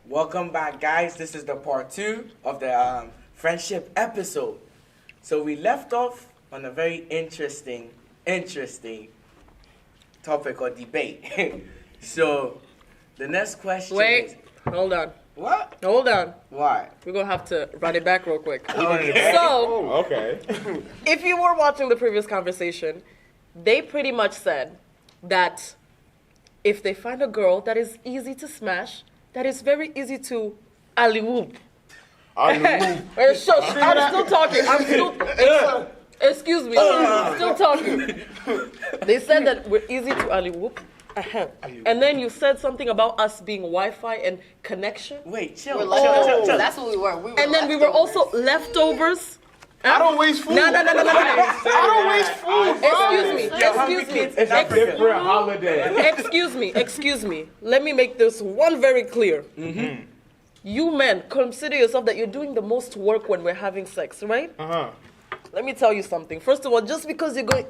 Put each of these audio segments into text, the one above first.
Welcome back, guys. This is the part two of the friendship episode. So we left off on a very interesting topic or debate. So the next question is... Wait, hold on. What? Hold on. Why? We're going to have to run it back real quick. Okay. So, Okay. if you were watching the previous conversation, they pretty much said that if they find a girl that is easy to smash, that is very easy to alley-whoop. I'm still talking. Excuse me. I'm still talking. They said that we're easy to alley-whoop. And then you said something about us being Wi-Fi and connection. Wait, chill. We're chill, leftovers. chill, chill. That's what we were. And then we were also leftovers. I don't waste food. No. I don't waste food. It's a Different holiday. Excuse me. Let me make this one very clear. Mm-hmm. You men consider yourself that you're doing the most work when we're having sex, right? Let me tell you something. First of all, just because you're going,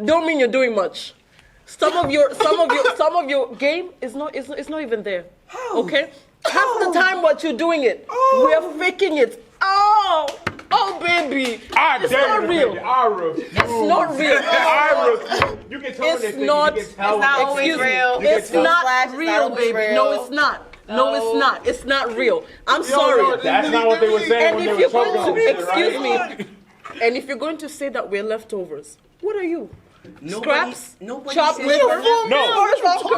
don't mean you're doing much. Some of your game is not even there. Okay? Half the time what you're doing it, we're faking it. Oh, baby. I It's dare not you to real. make it. I refuse. It's not real. I refuse. You can tell me It's this thing. not. You can tell not me. always Excuse me. real. It's You can not tell. It's real, not always baby. real. No, it's not. No, it's not. It's not real. I'm sorry. That's not what they were saying And when if they you're were going talking to, about it, excuse me, and if you're going to say that we're leftovers, what are you? Scraps? Nobody Chopped says liver? we're No.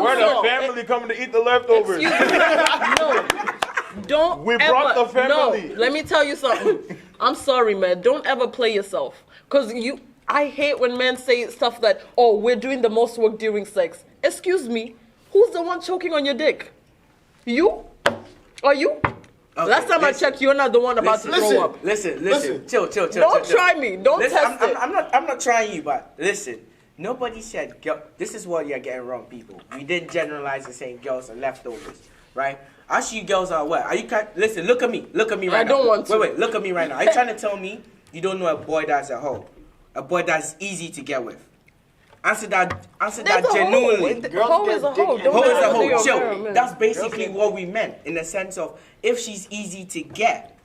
We're the No. family coming to eat the leftovers. Excuse me. No. Don't We brought ever, the family. No, let me tell you something. I'm sorry, man. Don't ever play yourself. Because I hate when men say stuff that, oh, we're doing the most work during sex. Excuse me. Who's the one choking on your dick? You? Are you? Okay, Last time I checked, you're not the one about to throw up. Listen. Chill. Don't try me. Don't Listen, test it. I'm not trying you, but listen. Nobody said girl. This is what you're getting wrong, people. We didn't generalize and saying girls are leftovers, right? Us you girls are what? Are you listen? Look at me right now. I don't want to. Wait. Look at me right now. Are you trying to tell me you don't know a boy that's a hoe, a boy that's easy to get with? Answer that genuinely. Hoe is a hoe. Don't Hoe is a ever hoe. do your Chill. girl, man. That's basically what we meant in the sense of if she's easy to get,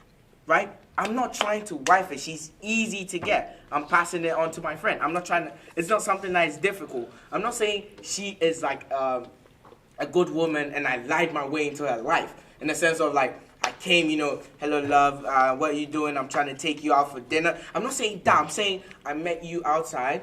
right? I'm not trying to wife her. She's easy to get. I'm passing it on to my friend. I'm not trying to. It's not something that is difficult. I'm not saying she is like a good woman and I lied my way into her life in the sense of like I came, hello love, what are you doing? I'm trying to take you out for dinner. I'm not saying that. I'm saying I met you outside.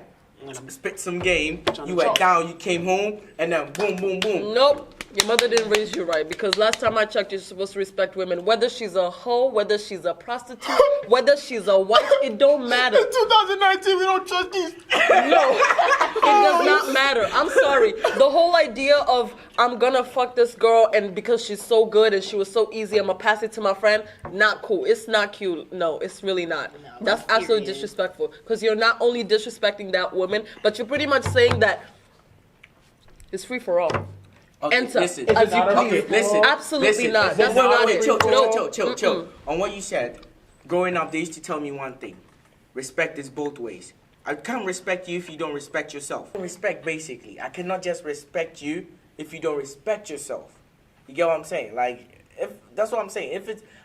Spit some game. You went down. You came home, and then boom, boom, boom. Nope. Your mother didn't raise you right because last time I checked, you're supposed to respect women. Whether she's a hoe, whether she's a prostitute, whether she's a wife, it don't matter. 2019, we don't trust these. No, it does not matter. I'm sorry. The whole idea of I'm gonna fuck this girl and because she's so good and she was so easy, I'm gonna pass it to my friend, not cool. It's not cute. No, it's really not. That's absolutely disrespectful because you're not only disrespecting that woman, but you're pretty much saying that it's free for all. Okay, Enter listen. as you please. Okay, listen. Absolutely listen. not. Wait, That's not wait, it. chill. On what you said, growing up, they used to tell me one thing: respect is both ways. I can't respect you if you don't respect yourself. Respect, basically. I cannot just respect you if you don't respect yourself. You get what I'm saying? Like, if that's what I'm saying.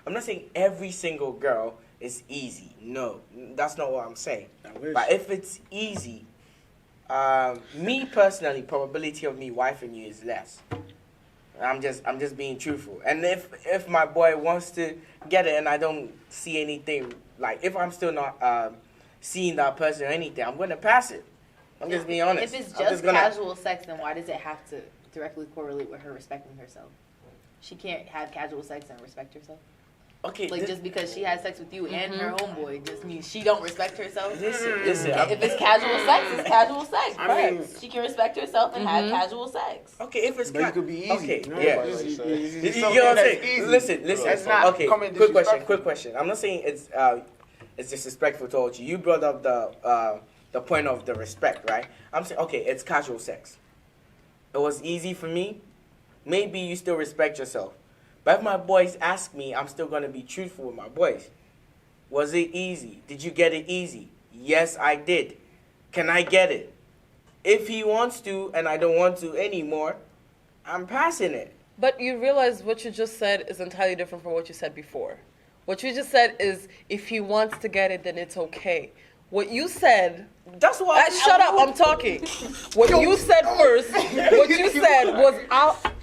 I'm not saying every single girl is easy. No, that's not what I'm saying. But if it's easy. Me personally, probability of me wifing you is less. I'm just being truthful. And if my boy wants to get it and I don't see anything, like if I'm still not seeing that person or anything, I'm gonna pass it. I'm just being honest. If it's I'm just casual sex, then why does it have to directly correlate with her respecting herself? She can't have casual sex and respect herself. Okay, Like just because she has sex with you and her homeboy just means she don't respect herself. listen. If it's casual sex, it's casual sex. Right? She can respect herself and have casual sex. Okay, if it's But it could be easy. Okay, You know, yeah. like you say. You It's get something what I'm that's saying? easy. Listen. It's not Okay, coming quick question. I'm not saying it's disrespectful towards you. You brought up the point of the respect, right? I'm saying okay, it's casual sex. It was easy for me. Maybe you still respect yourself. But if my boys ask me, I'm still going to be truthful with my boys. Was it easy? Did you get it easy? Yes, I did. Can I get it? If he wants to and I don't want to anymore, I'm passing it. But you realize what you just said is entirely different from what you said before. What you just said is if he wants to get it, then it's okay. What you said. That's why. Shut up! I'm talking. What you said first. What you said was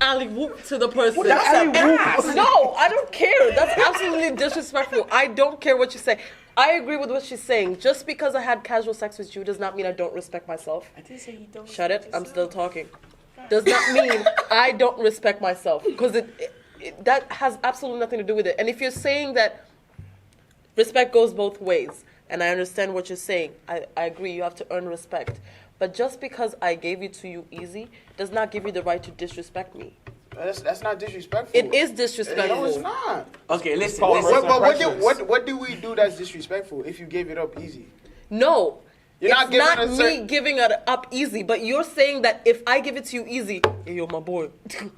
alley whoop to the person. That's a pass. No, I don't care. That's absolutely disrespectful. I don't care what you say. I agree with what she's saying. Just because I had casual sex with you does not mean I don't respect myself. I didn't say you don't. Shut it. I'm still talking. Does not mean I don't respect myself, because that has absolutely nothing to do with it. And if you're saying that respect goes both ways, and I understand what you're saying, I agree, you have to earn respect. But just because I gave it to you easy does not give you the right to disrespect me. That's not disrespectful. It is disrespectful. No, it's not. Okay, listen. called listen. What do we do that's disrespectful if you gave it up easy? No. You're not it's giving not a me certain- giving it up easy, but you're saying that if I give it to you easy, hey, yo, my boy,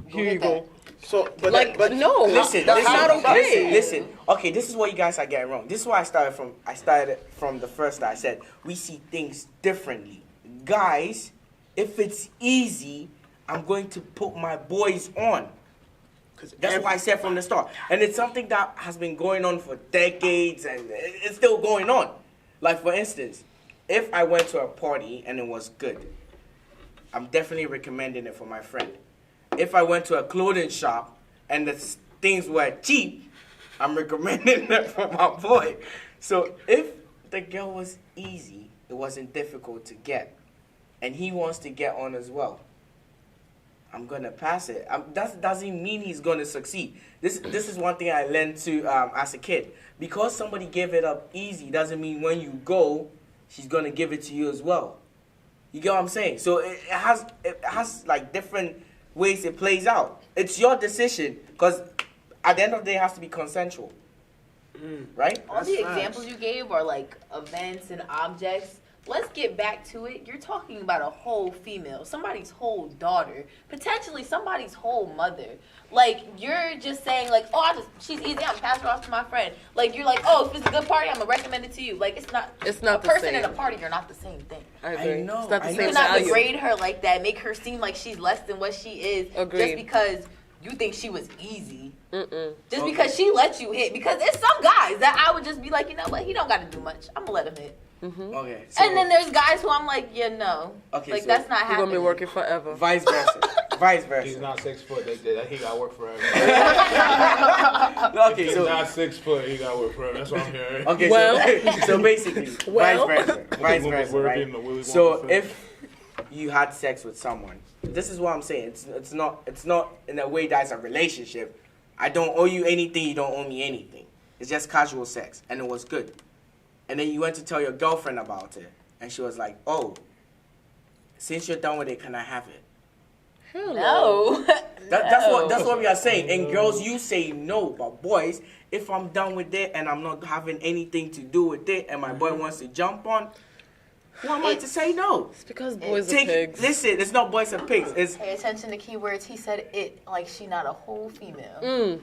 here you get go. So, but Like, but no, Listen, that's listen, not okay. Listen. Okay, this is what you guys are getting wrong. This is why I started from the first that I said we see things differently. Guys, if it's easy, I'm going to put my boys on. That's what I said from the start. And it's something that has been going on for decades and it's still going on. Like for instance, if I went to a party and it was good, I'm definitely recommending it for my friend. If I went to a clothing shop and the things were cheap, I'm recommending it for my boy. So if the girl was easy, it wasn't difficult to get, and he wants to get on as well, I'm gonna pass it. That doesn't mean he's gonna succeed. This is one thing I learned to as a kid. Because somebody gave it up easy doesn't mean when you go, she's gonna give it to you as well. You get what I'm saying? So it has like different ways it plays out. It's your decision because at the end of the day, it has to be consensual, right? All the examples you gave are like events and objects. Let's get back to it. You're talking about a whole female, somebody's whole daughter, potentially somebody's whole mother. Like, you're just saying, like, oh, she's easy, I'm passing her off to my friend. Like, you're like, oh, if it's a good party, I'm going to recommend it to you. Like, it's not the a person same. and a party are not the same thing. I agree. I know, It's not the I same know. You cannot value. degrade her like that, make her seem like she's less than what she is. Agreed. Just because you think she was easy. Just because she let you hit. Because there's some guys that I would just be like, you know what, he don't got to do much. I'm going to let him hit. Okay. So, And then there's guys who I'm like, yeah, no. Okay, Like, so that's not You're happening. gonna be working forever. vice versa. Vice versa. He's not 6 foot. He got work forever. Okay, He's so not 6 foot. He got work forever. That's what I'm hearing. okay, Well. so basically, Well. vice versa, vice We're versa, getting the Willy right? Wonka So film. if you had sex with someone, this is what I'm saying. It's not in a way that's a relationship. I don't owe you anything. You don't owe me anything. It's just casual sex, and it was good. And then you went to tell your girlfriend about it, and she was like, "Oh, since you're done with it, can I have it?" Hell No. That's what we are saying. And girls, you say no, but boys, if I'm done with it and I'm not having anything to do with it, and my boy wants to jump on, who am I to say no? It's because boys are pigs. Listen, it's not boys and pigs. It's Pay attention to keywords. He said it like she not a whole female.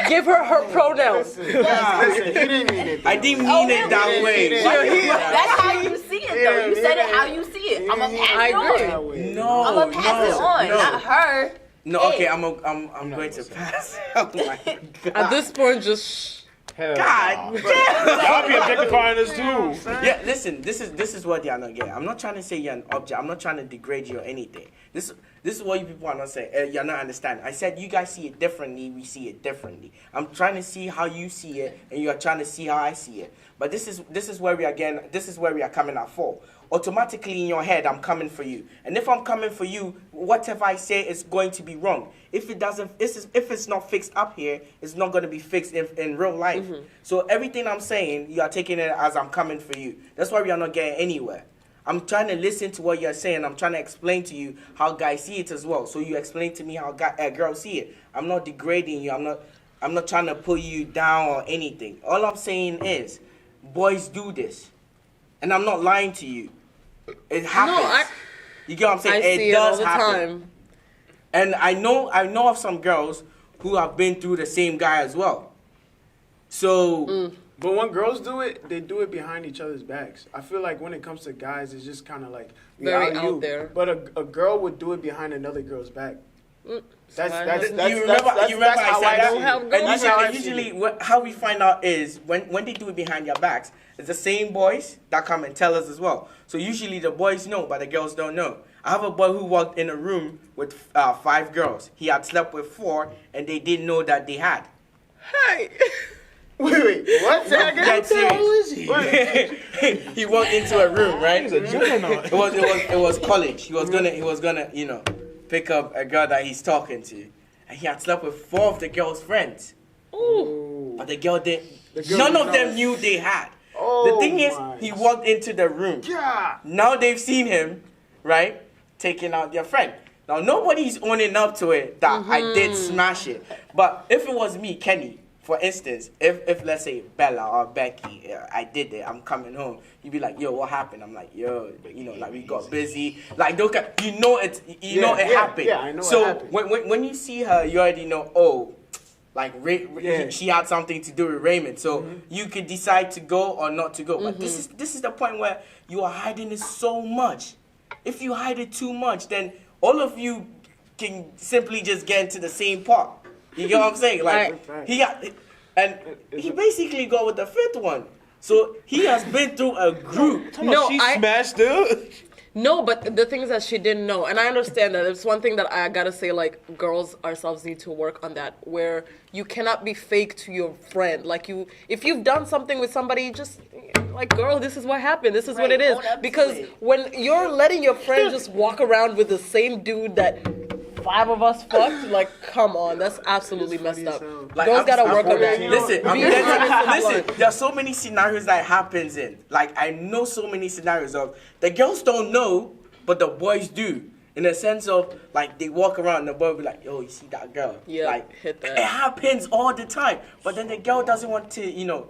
Give her her pronouns. listen, he didn't mean it. I didn't mean it that way. That's how you see it, though. You said it how you see it. I'm gonna pass I it agree. on. No, I'm gonna pass it on, not her. No, okay, Hey. I'm going to pass. Oh my God. At this point, just shh. Hell God nah. damn. Y'all be objectifying us too. Yeah, listen, this is what y'all not getting. I'm not trying to say you're an object. I'm not trying to degrade you or anything. This is what you people are not saying. You're not understanding. I said you guys see it differently. We see it differently. I'm trying to see how you see it, and you are trying to see how I see it. But this is where we are getting. This is where we are coming out for. Automatically in your head, I'm coming for you. And if I'm coming for you, whatever I say is going to be wrong. If it doesn't, if it's not fixed up here, it's not going to be fixed in real life. So everything I'm saying, you are taking it as I'm coming for you. That's why we are not getting anywhere. I'm trying to listen to what you're saying. I'm trying to explain to you how guys see it as well. So you explain to me how girls see it. I'm not degrading you. I'm not trying to put you down or anything. All I'm saying is, boys do this, and I'm not lying to you. It happens. You get what I'm saying? I see it all does the happen. time. And I know of some girls who have been through the same guy as well. So But when girls do it, they do it behind each other's backs. I feel like when it comes to guys, it's just kind of like we Very out you. out there. But a girl would do it behind another girl's back. That's Fine. that's You that's remember? that's, You remember that's how I said I that? see have it. goals. And That's how I see usually, it. how we find out is when they do it behind your backs, it's the same boys that come and tell us as well. So usually the boys know, but the girls don't know. I have a boy who walked in a room with 5 girls. He had slept with 4, and they didn't know that they had. Hey. Wait, what? Say that again? Dead serious. is he? He walked into a room, right? He's a juggernaut. It was college. He was gonna pick up a girl that he's talking to, and he had slept with 4 of the girl's friends. Ooh. But the girl didn't. The girl None didn't of them know. knew they had. Oh, The thing is, my. he walked into the room. Yeah. Now they've seen him, right, taking out their friend. Now nobody's owning up to it that I did smash it. But if it was me, Kenny, for instance, if let's say Bella or Becky, I did it, I'm coming home, you'd be like, yo, what happened? I'm like, yo, like we got busy. Like, don't know it, know it happened. Yeah, I know so it happened. when you see her, you already know, oh, like Yeah. she had something to do with Raymond. So you could decide to go or not to go. But this is the point where you are hiding it so much. If you hide it too much, then all of you can simply just get into the same pot. You get what I'm saying? Like Right. he basically got with the 5th one. So he has been through a group. No, she I- smashed it. No, but the thing is that she didn't know, and I understand that. It's one thing that I gotta say, like, girls ourselves need to work on that, where you cannot be fake to your friend. Like, if you've done something with somebody, just like, girl, this is what happened. This is what Right, it is. own up to Because it. when you're letting your friend just walk around with the same dude that 5 of us fucked, like, come on, that's absolutely It's messed funny up. as hell. Like, Girls I'm- gotta I'm work on that. Listen, Be honest with listen. blood. There are so many scenarios that happens in. Like, I know so many scenarios of the girls don't know, but the boys do. In a sense of, like, they walk around and the boy will be like, yo, you see that girl? Yeah, like, hit that. It happens all the time. But then the girl doesn't want to,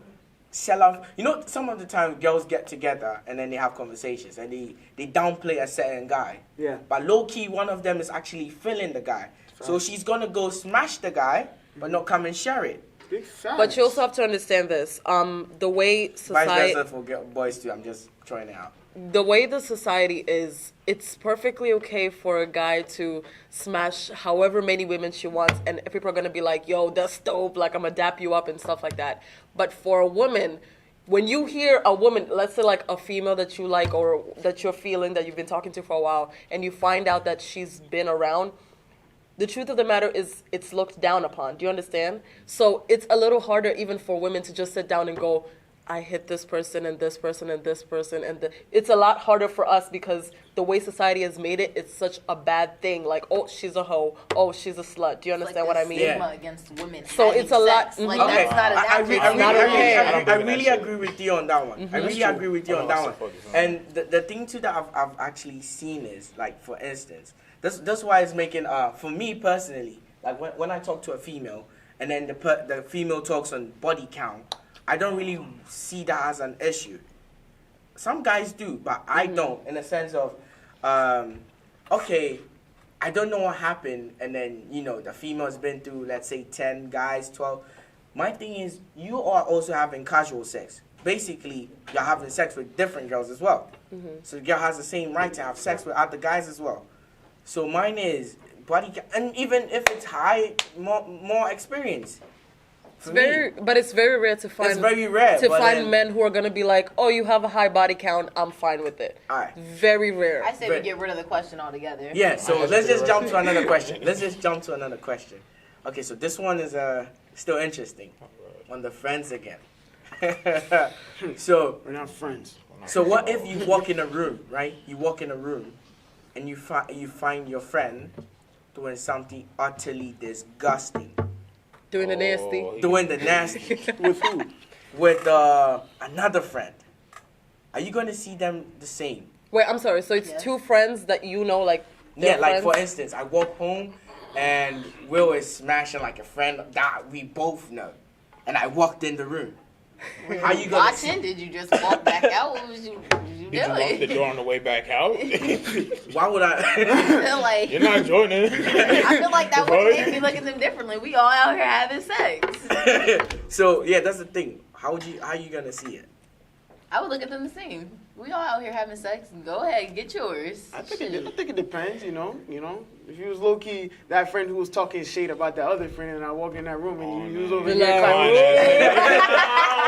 sell off. Some of the time girls get together and then they have conversations and they downplay a certain guy. Yeah. But low key, one of them is actually feeling the guy. So she's gonna go smash the guy, but not come and share it. Big facts. But you also have to understand this. The way Vice society, versa for boys too. I'm just throwing it out. the way the society is, it's perfectly okay for a guy to smash however many women she wants, and people are gonna be like, yo, that's dope, like, I'm gonna dap you up and stuff like that. But for a woman, when you hear a woman, let's say like a female that you like or that you're feeling, that you've been talking to for a while, and you find out that she's been around, the truth of the matter is it's looked down upon. Do you understand? So it's a little harder even for women to just sit down and go, I hit this person and this person and this person. It's a lot harder for us because the way society has made it, it's such a bad thing. Like, oh, she's a hoe. Oh, she's a slut. Do you understand what I mean? Yeah. Stigma against women. So having it's a lot- sex. Like, Mhm. Okay, that's not an I average. not okay. I really agree with you on that one. I really true. agree with you I on don't that know one. what the fuck is wrong. And the thing too that I've actually seen is, like, for instance, that's why it's making for me personally, like when I talk to a female and then the female talks on body count, I don't really see that as an issue. Some guys do, but I don't, in a sense of, okay, I don't know what happened, and then, the female's been through, let's say, 10 guys, 12. My thing is, you are also having casual sex. Basically, you're having sex with different girls as well. So the girl has the same right to have sex with other guys as well. So mine is body count, and even if it's high, more experience. For me. But it's very rare to find. It's very rare, to but find then- men who are gonna be like, "Oh, you have a high body count. I'm fine with it." Alright. Very rare. I say we But- get rid of the question altogether. Yeah, so let's just jump to another question. Okay, so this one is still interesting. On the friends again. So We're not friends. what if you walk in a room, right? You walk in a room and you find your friend doing something utterly disgusting. Doing the nasty. Oh, Doing the nasty With who? with another friend. Are you gonna see them the same? Wait, I'm sorry. So it's Yes. two friends that you know, like. Yeah, they're like for friends? instance, I walk home and Will is smashing like a friend that we both know, and I walked in the room. How you gonna Watching? Did you just walk back out? What was you Did you lock the doing? door on the way back out? Why would I? I feel like You're not joining. I feel like that would make me look at them differently. We all out here having sex. So yeah, that's the thing. How you gonna see it? I would look at them the same. We all out here having sex. Go ahead, get yours. I think it depends. If you was low key that friend who was talking shit about the other friend, and I walk in that room and you was over Be here like, clapping,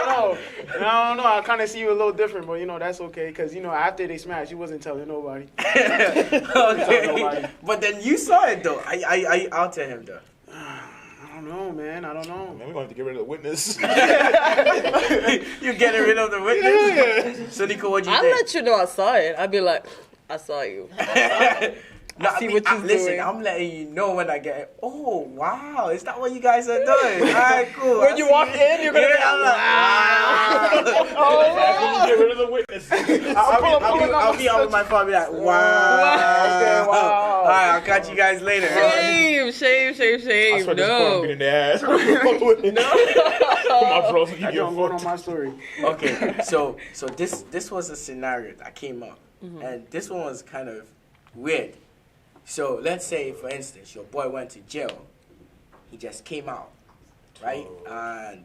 "Oh." I don't know. I kind of see you a little different, but you know that's okay, cause you know after they smashed, you wasn't telling nobody. Okay. nobody. But then you saw it though. I outed him though. I don't know, man. I don't know. Man, we're gonna have to get rid of the witness. You getting rid of the witness? So Nico, what do you I'll think? let you know I saw it. I'll be like, I saw you. No, see what you're listen, doing. I'm letting you know when I get it. Oh, wow. Is that what you guys are doing? All right, cool. When I you see walk it. in, you're gonna be I'm like, wow. That's when you get rid of the witness. I'll be out with my phone, I'll be like, wow. Okay, wow. All right, I'll catch you guys later. Shame. I swear this part No. beat in their ass. My bros, you That get don't go on fucked. my story. Okay, so this was a scenario that came up, and this one was kind of weird. So let's say, for instance, your boy went to jail. He just came out, right? And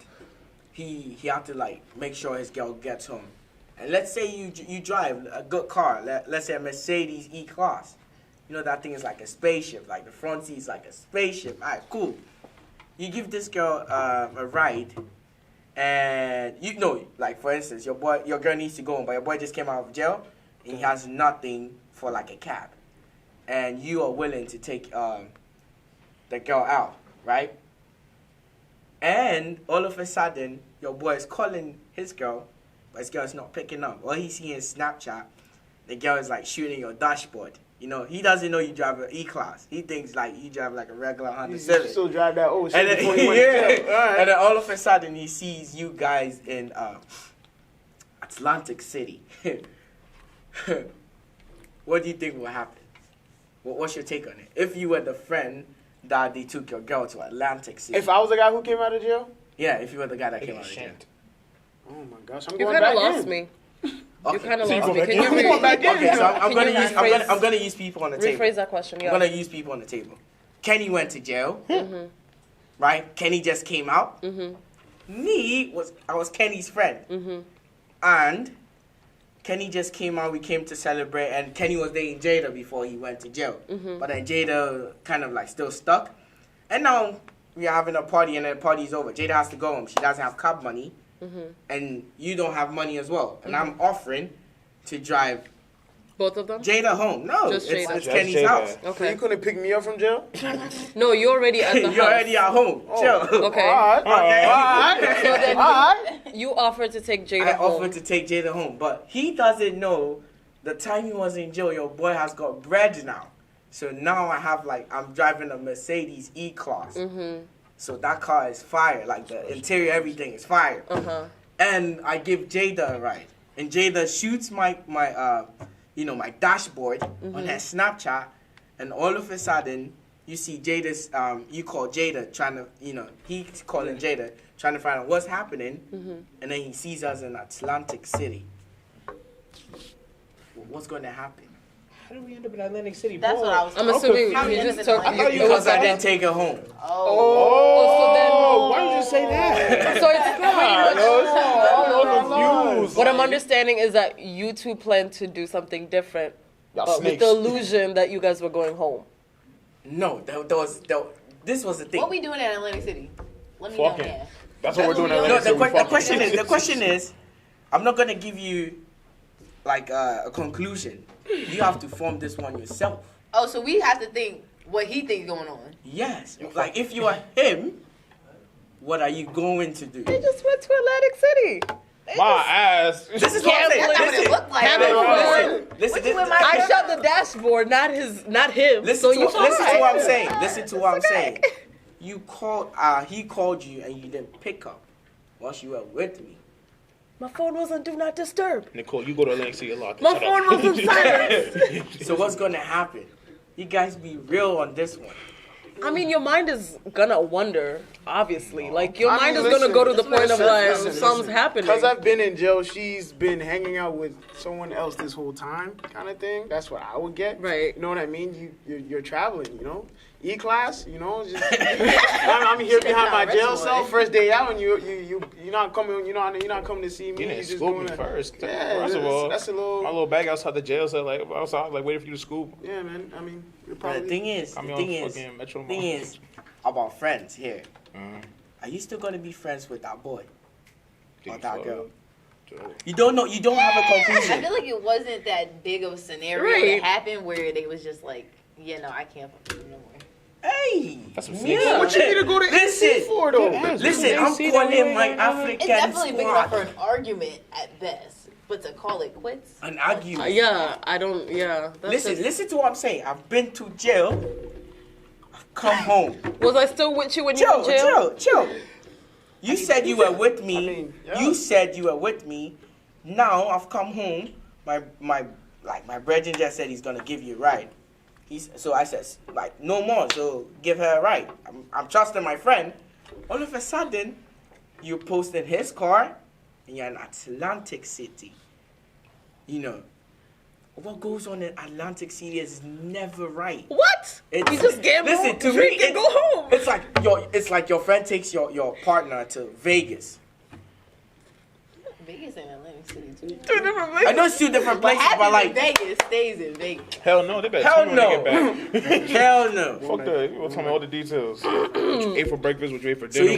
he had to like make sure his girl gets home. And let's say you drive a good car. Let's say a Mercedes E-Class. You know that thing is like a spaceship. Like the front seat is like a spaceship. All right, cool. You give this girl a ride. And you know, like for instance, your girl needs to go home, but your boy just came out of jail, and he has nothing for like a cab, and you are willing to take the girl out, right? And all of a sudden, your boy is calling his girl, but his girl is not picking up. All he sees is Snapchat. The girl is like shooting your dashboard. You know, he doesn't know you drive an E-Class. He thinks like you drive like a regular Honda You Civic. still drive that old shit And then, before you went to jail. All right. and then all of a sudden he sees you guys in Atlantic City. What do you think will happen? What's your take on it? If you were the friend that they took your girl to Atlantic City. If I was the guy who came out of jail, Yeah, if you were the guy that came out of jail. oh my gosh, I'm You going kind of back lost in. me. Okay. You kind of So you lost go me. back Can in? you I'm going back in. Okay, so I'm Can gonna you use rephrase- I'm gonna use people on the table. rephrase that question? I'm Yeah. gonna use people on the table. Kenny went to jail, right? Kenny just came out. I was Kenny's friend, and Kenny just came out. We came to celebrate, and Kenny was dating Jada before he went to jail. But then Jada kind of like still stuck, and now we're having a party, and the party's over. Jada has to go home. She doesn't have cab money, and you don't have money as well. And I'm offering to drive Both of them? Jada home. No, Just it's Jada. it's Just Kenny's Jada. house. So you Okay. couldn't pick me up from jail? No, you're already at the You're house. already at home. Chill. Okay. All right. Okay. So then All right. you offered to take Jada I home. offered to take Jada home, but he doesn't know the time he was in jail, your boy has got bread now. So now I'm driving a Mercedes E-Class. So that car is fire. Like the interior, everything is fire. And I give Jada a ride. And Jada shoots my dashboard on her Snapchat. And all of a sudden, you see Jada's, you call Jada trying to, he's calling Jada trying to find out what's happening. And then he sees us in Atlantic City. What's going to happen? How did we end up in Atlantic City? That's bro? what I was. I'm assuming How you you just live took. in Atlantic? you Because was I at didn't that- take her home. Oh, why did you say that? So it's pretty much. I'm confused. What I'm understanding is that you two plan to do something different, Y'all but with snakes. the illusion that you guys were going home. No, this was the thing. What we doing in Atlantic City? Let me Fucking. know. That's what we're doing in No, Atlantic City. we the fucking. question is, I'm not gonna give you like a conclusion. You have to form this one yourself. Oh, so we have to think what he thinks going on. Yes, like if you are him, what are you going to do? They just went to Atlantic City. My ass. This is what I'm saying. That's not what it Listen, looked like. Having fun. listen, you with my- I shot the dashboard, not him. listen so to you what I'm saying. Listen to what I'm saying. You called. He called you and you didn't pick up whilst you were with me. My phone was on Do Not Disturb. Nicole, you go to Atlantic City a lot. My Shut phone up. was on silence. So what's gonna happen? You guys be real on this one. I mean, your mind is gonna wonder, obviously. Like, your I mind mean, is gonna listen, go to the point of, like, listen, something's happening. Because I've been in jail, she's been hanging out with someone else this whole time, kind of thing. That's what I would get. Right. You know what I mean? You're traveling, you know? E-class, you know, just, I'm here behind my jail cell, first day out, and you're not coming, you're not coming to see me. You You're didn't just scoop doing me it. first. Yeah, First of all, that's a little. my little bag outside the jail cell, like outside, like waiting for you to scoop. Yeah, man. I mean, you're But probably. the thing is, Got me the on thing is, fucking Metro thing Mall. is about friends here. Mhm. Are you still gonna be friends with that boy or Think that so? girl? Joe. You don't know. You don't have a I conclusion. feel like it wasn't that big of a scenario Right. that happened where they was just like, yeah, no, I can't fuck with you no more. Hey, That's some yeah. snake What you need to go to Listen, AC for though? Yeah, listen. I'm See, calling that my way, African It's definitely big enough for squad an argument at best, but to call it quits. an argument. Yeah, I don't. Yeah. That's Listen, just- listen to what I'm saying. I've been to jail. I've come home. Was I still with you when you were Chill, in jail? chill. You said you were with me. I mean, yeah. You said you were with me. Now I've come home. My brethren just said he's gonna give you a ride. So I said like no more. So give her a ride. I'm trusting my friend. All of a sudden, you posted his car, and you're in Atlantic City. You know what goes on in Atlantic City is never right. What? It's- You just gamble, listen, to me, drink, and go home. It's like your friend takes your partner to Vegas. Vegas and Atlantic City too. Two different I places. know it's two different What places, but happens in like, Vegas stays in Vegas. Hell no, they better hell tell me when no, they get back. hell no. Fuck that. You gonna tell me all the details. What you ate for breakfast, what you ate for So dinner.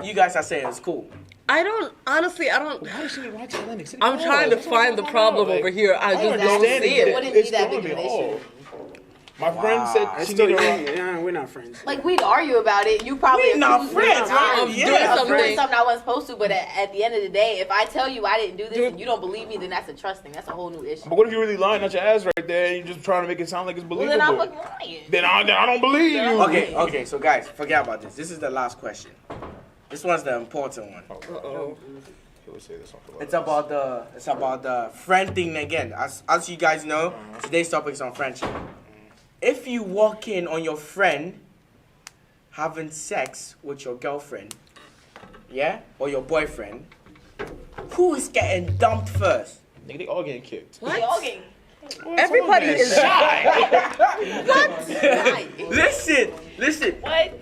you guys are saying it's cool. I don't. Honestly, I don't. Why should we watch Atlantic City? I'm trying to find the problem over here. I just don't see It it. wouldn't be It's that gonna big of be an all. issue. My friend said It's she still, needed a we're not friends. Like we'd argue about it. You probably We not accuse me friends, of right? Of Yeah. doing doing something. something I wasn't supposed to, but at the end of the day, if I tell you I didn't do this and you don't believe me, then that's a trust thing. That's a whole new issue. But what if you're really lying at your ass right there and you're just trying to make it sound like it's Well, believable? then I'm fucking lying. Then I don't believe you. Okay. So guys, forget about this. This is the last question. This one's the important one. Uh-oh. He would say this off the It's about the friend thing again. As you guys know, today's topic is on friendship. If you walk in on your friend having sex with your girlfriend, yeah, or your boyfriend, who is getting dumped first? Nigga, they all getting kicked. They all getting Everybody is Listen. what?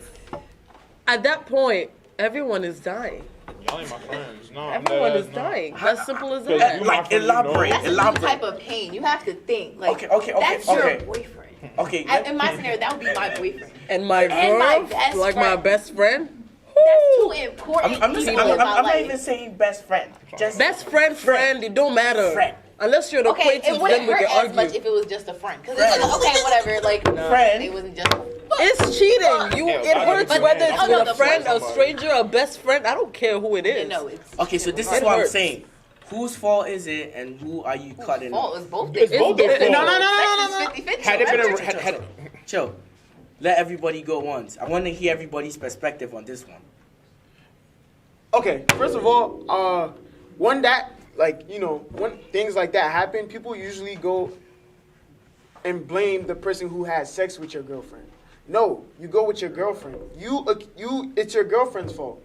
at that point. Everyone is dying. Y'all ain't my friends. No, Everyone is no. dying. As simple as Yeah, that. you Like elaborate, That's a new elaborate. type of pain. You have to think. Like, Okay, that's okay. your boyfriend. Okay, In my scenario, that would be my boyfriend. And my And my girl, best like my friend. best friend. That's too important. I'm people in my not life. even saying best friend. Just Best friend, it don't matter. Friend. Unless you're an Okay, acquaintance, it wouldn't then we hurt can as much argue. if it was just a friend. Because it's like, okay, whatever. Like, Friend. it wasn't just. It's cheating. Yeah, It I hurts understand. whether it's Oh, no, with the a friend, a friend. stranger, a best friend. I don't care who it is. You know, it's. Okay, so this is It what I'm hurts. saying. Whose fault is it, and who are you cutting Fault off? is both It's their both fault. their fault. No. 50-50. Had it been a had Chill. Let everybody go once. I want to hear everybody's perspective on this one. Okay, first of all, when things like that happen, people usually go and blame the person who had sex with your girlfriend. No, you go with your girlfriend. It's your girlfriend's fault.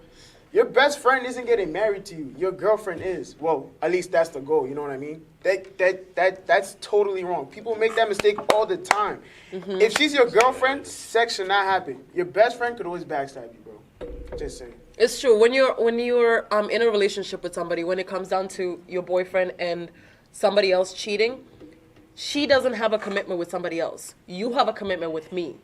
Your best friend isn't getting married to you. Your girlfriend is. Well, at least that's the goal. You know what I mean? That's totally wrong. People make that mistake all the time. If she's your girlfriend, sex should not happen. Your best friend could always backstab you, bro. Just saying. It's true. When you're in a relationship with somebody, when it comes down to your boyfriend and somebody else cheating, she doesn't have a commitment with somebody else. You have a commitment with me.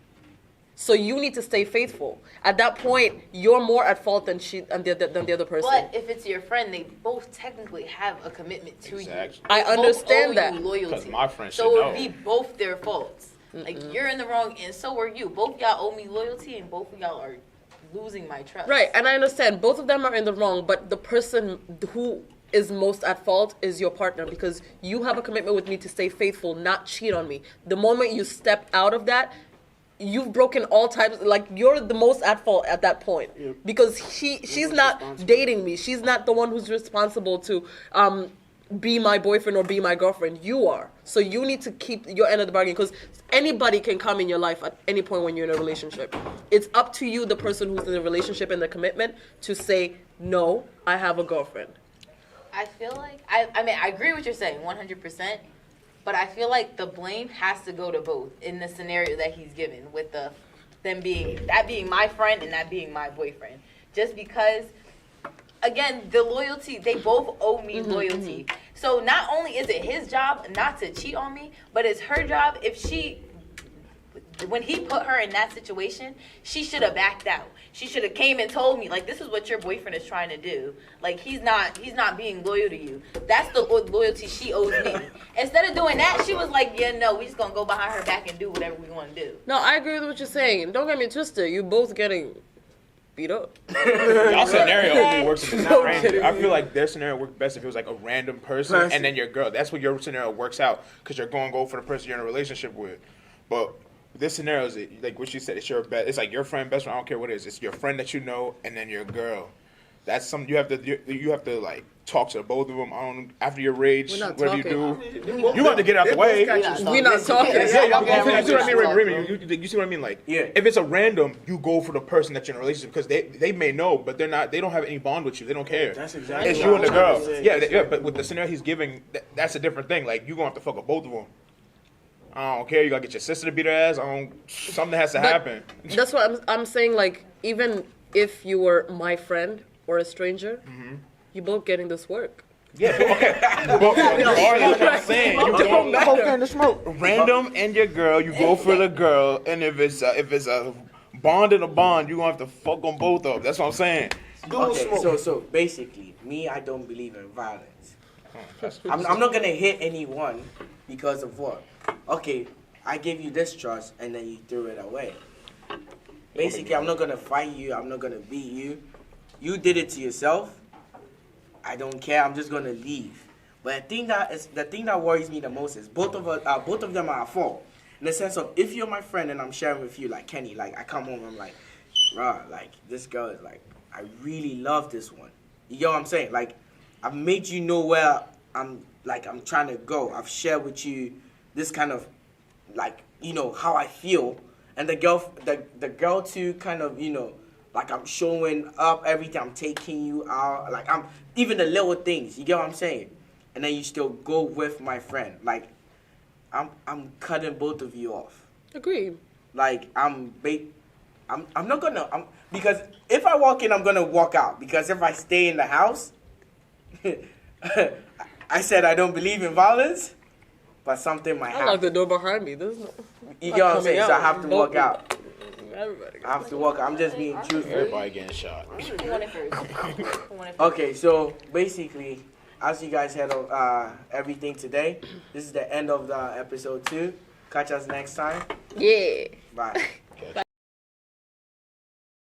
So you need to stay faithful. At that point, you're more at fault than the other person. But if it's your friend, they both technically have a commitment to Exactly. you. I They both understand owe that. you loyalty. 'Cause my friend so should it know. would be both their faults. Like you're in the wrong, and so are you. Both y'all owe me loyalty, and both of y'all are losing my trust. Right, and I understand both of them are in the wrong, but the person who is most at fault is your partner because you have a commitment with me to stay faithful, not cheat on me. The moment you step out of that, you've broken all types. Like you're the most at fault at that point because she's not dating me. She's not the one who's responsible to be my boyfriend or be my girlfriend. You are. So you need to keep your end of the bargain because anybody can come in your life at any point when you're in a relationship. It's up to you, the person who's in the relationship and the commitment, to say, no, I have a girlfriend. I feel like I mean I agree with what you're saying 100%, but I feel like the blame has to go to both in the scenario that he's given with the them being my friend and that being my boyfriend. Just because, again, the loyalty, they both owe me loyalty. So not only is it his job not to cheat on me, but it's her job when he put her in that situation, she should have backed out. She should have came and told me, like, this is what your boyfriend is trying to do. Like, he's not being loyal to you. That's the loyalty she owes me. Instead of doing that, she was like, yeah, no, we just gonna go behind her back and do whatever we want to do. No, I agree with what you're saying. Don't get me twisted. You both getting beat up. Y'all scenario only works if it's No not random. kidding. I feel like their scenario worked best if it was like a random person and then your girl. That's what your scenario works out because you're going to go for the person you're in a relationship with. But this scenario is like what you said. It's your best. It's like your friend, best friend. I don't care what it is. It's your friend that you know, and then your girl. That's something you have to like talk to both of them on after your rage. We're not whatever talking. you do, you have to get out the way. We're not talking. You see what I mean, Remy? You see what I mean? Like, Yeah. if it's a random, you go for the person that you're in a relationship because they may know, but they're not. They don't have any bond with you. They don't care. That's exactly It's what you and the I'm trying girl. to say. Yeah. But with the scenario he's giving, that's a different thing. Like, you gonna have to fuck with both of them. I don't care. You gotta get your sister to beat her ass. Something has to happen. That's what I'm saying. Like, even if you were my friend or a stranger, you both getting this work. Yeah. Okay. But that's what I'm saying. You go Cocaine to smoke. random and your girl. You go for the girl, and if it's a bond and a bond, you gonna have to fuck on both of them. That's what I'm saying. Okay, so basically, me, I don't believe in violence. I'm not gonna hit anyone because of what? Okay, I gave you this trust and then you threw it away. Basically, I'm not gonna fight you. I'm not gonna beat you. You did it to yourself. I don't care. I'm just gonna leave. But the thing that worries me the most is both of them are at fault. In the sense of, if you're my friend and I'm sharing with you, like Kenny, like I come home, I'm like, rah, like this girl is like, I really love this one. You get what I'm saying? Like, I've made you know where I'm trying to go. I've shared with you this kind of, like, you know, how I feel. And the girl too, kind of, you know, like I'm showing up everything. I'm taking you out. Like, I'm, even the little things. You get what I'm saying? And then you still go with my friend. Like, I'm cutting both of you off. Agreed. Like, I'm not gonna, because if I walk in, I'm gonna walk out. Because if I stay in the house, I said I don't believe in violence, but something might I happen. locked the door behind me. There's no. You get what I'm saying? So I have to Both walk out. Everybody. I have to walk out. I'm just being truthful. Everybody getting shot. Who won it first? Who won it first? Okay, so basically, as you guys had everything today, this is the end of the episode 2. Catch us next time. Yeah. Bye. Bye.